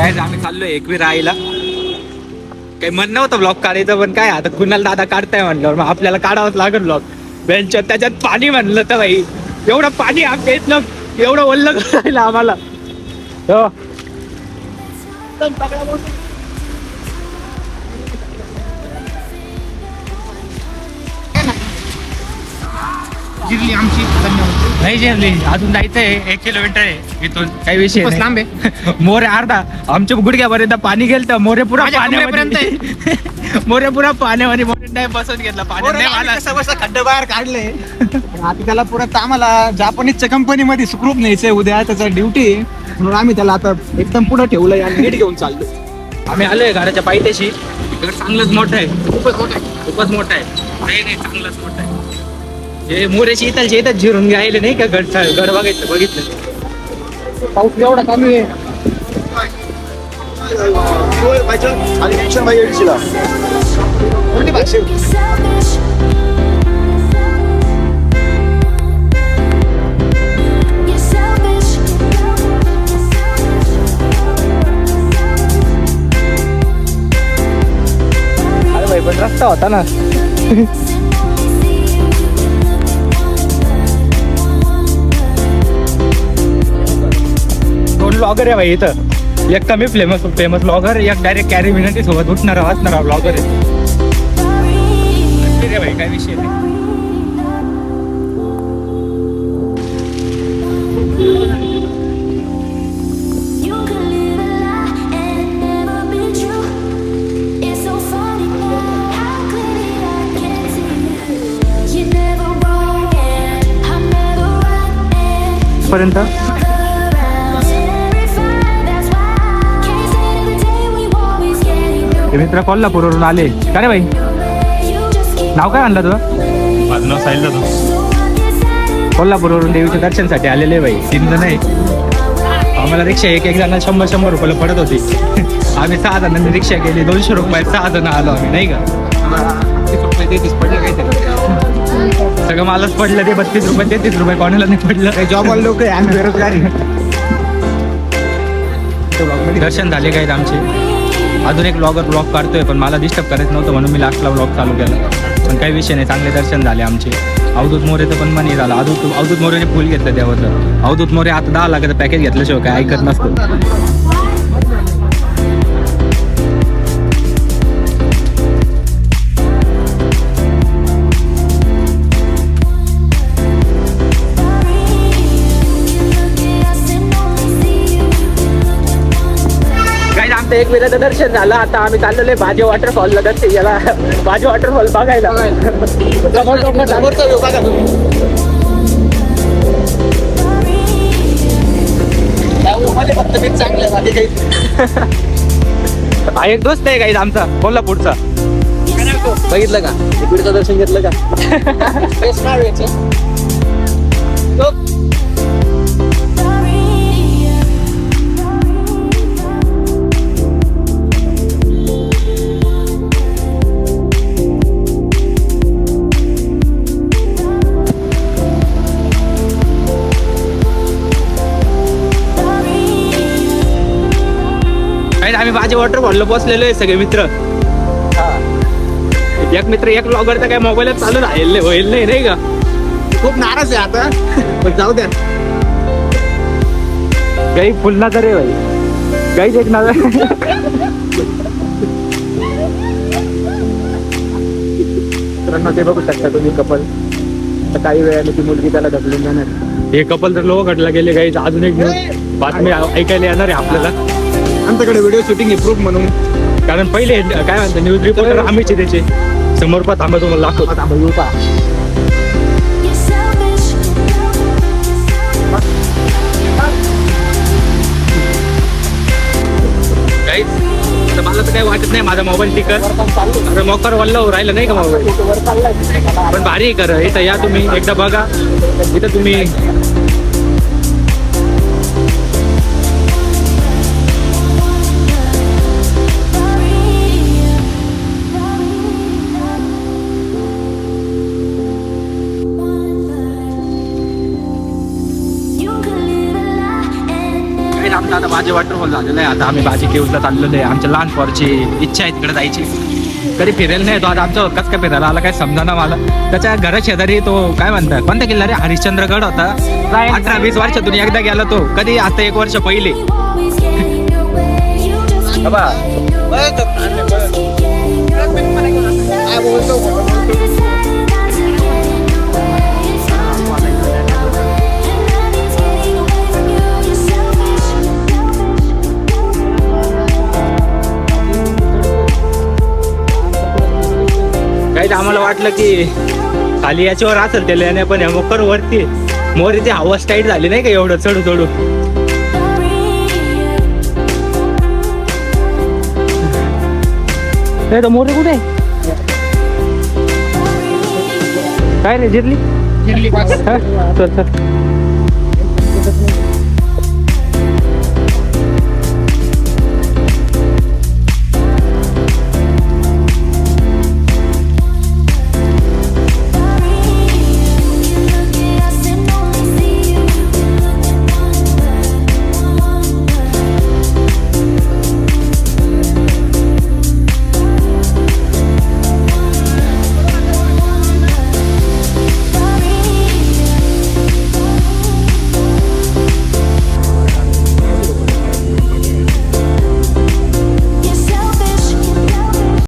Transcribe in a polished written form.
काय आम्ही चाललोय एकवी राहायला. काही मन नव्हतं ब्लॉग काढायचं, पण काय आता कुणाल दादा काढताय म्हणल्यावर मग आपल्याला काढावंच लागेल ब्लॉग. बेंच त्याच्यात पाणी म्हणलं तर भाई एवढं पाणी आमच्या इथलं एवढं ओल्लं करायला आम्हाला. हो. जिरली आमची. धन्यवाद. नाही जेवली अजून जायचंय 1 किलोमीटर आहे इथून. काही विषय खूपच नाही. लांब आहे. मोरे अर्धा आमच्या गुडघ्यापर्यंत पाणी गेलं तर मोरे पुरा माझ्या कमरेपर्यंत पाण्यापर्यंत मोरे पुरा पाण्यामध्ये मोरे नाही बसत घेतला पाणी समस्या खड्डे बाहेर काढले. आता त्याला परत आम्हाला जापानीजच्या कंपनीमध्ये सुखरूप न्यायचंय उद्या, त्याचा ड्युटी म्हणून आम्ही त्याला आता एकदम पुढे ठेवलंय आणि नीट घेऊन चाललोय. आम्ही आलोय घराच्या पायथ्याशी. इकडे चांगलंच मोठं आहे. खूपच मोठं आहे. नाही चांगलंच मोठं आहे. हे मोरेची इथलचे इथंच जिरून घ्यायला नाही का गड बघितलं. पाऊस एवढा कमी आहे. कोणती भाषा? अरे भाई पण रस्ता होता ना. दोन ब्लॉगर आहे भाई इथं. एक कमी फेमस ब्लॉगर, एक डायरेक्ट कॅरी मिनटी सोबत उठणारा वाचणारा ब्लॉगर आहे. ठीक आहे भाई काय विषय नाही. पर्यंत मित्र कोल्हापूरवरून आले का रे भाई? नाव काय म्हणलं तुझं? माझं नाव साहिल जाधव. कोल्हापूरवरून देवीच्या दर्शनसाठी आलेले भाई 3 जण आहे. आम्हाला रिक्षा एक जणांना 100 रुपयाला पडत होती. आम्ही 6 जणांनी रिक्षा केली. 200 रुपये 6 जण आलो आम्ही नाही का. 30 रुपये 33 पडले काहीतरी. सगळं मलाच पडलं ते 32 रुपये 33 रुपये कोणाला नाही पडलं. जॉब वाले लोक आहे आम्ही बेरोजगारी. दर्शन झाले काही आमचे. अजून एक ब्लॉग काढतोय पण मला डिस्टर्ब करायचं नव्हतं म्हणून मी लास्टला ब्लॉग चालू केला. पण काही विषय नाही, चांगले दर्शन झाले आमचे. अवधूत मोरेचं पण मन झालं. अवधूत मोरेने फुल घेतलं देवाचं. अवधूत मोरे आता 10 लाखाचं पॅकेज घेतल्याशिवाय काय ऐकत नसतं. एक वेळेचं दर्शन झालं. आता आम्ही चाललेलो आहे भाजी वॉटरफॉलला दर्शन याला भाजी वॉटरफॉल बघायला. हा एक दोस्त आहे काही आमचा कोल्हापूरचा. बघितलं का इकडचं दर्शन घेतलं का? आम्ही बाजी वॉटरफॉलला बसलेलो आहे सगळे मित्र. एक मित्र एक ब्लॉगरचा काय मोबाईलच चालू होईल नाही का. खूप नाराज आहे आता पण जाऊ द्या. काही पुन्हा तर रे भाई काहीच एक ना. मित्रांनो ते बघू शकता तुम्ही कपल. तर काही वेळाने ती मुलगी त्याला ढकलून जाणार. हे कपल तर लोकांना गेले काही. अजून एक बातमी ऐकायला येणार आहे आपल्याला. आमच्याकडे व्हिडिओ शूटिंग आहे प्रूफ म्हणून. कारण पहिले काय म्हणतात न्यूज रिपोर्टर आम्हीच त्याचे समोर पण थांबा तुम्हाला लागतो. मला तर काही वाटत नाही माझा मोबाईल टिकर मोकर वल्ला राहिलं नाही का मोबाईल. पण भारी कर इथं या तुम्ही एकदा बघा. इथं तुम्ही बाजी वॉटरफॉल झालेला आहे. आता आम्ही बाजी केवजला चाललेलो आहे. आमच्या लहान पोरची इच्छा आहे तिकडे जायची. कधी फिरायला नाही तो. आता आमच्या कसं काय फिरायला आला काय समजा मला. त्याच्या घरा शेजारी तो काय म्हणतात कोणता किल्ला रे, हरिश्चंद्रगड होता. 18-20 वर्षातून एकदा गेला तो. कधी आता 1 वर्ष पहिले. बाबा काही आम्हाला वाटलं की खाली याच्यावर असेल ते लेण्या, पण मोकर वरती मोरीची हवा टाईट झाली नाही का एवढं चढू चढू. नाही तर मोरे कुठे काय रे जिरली. चल चल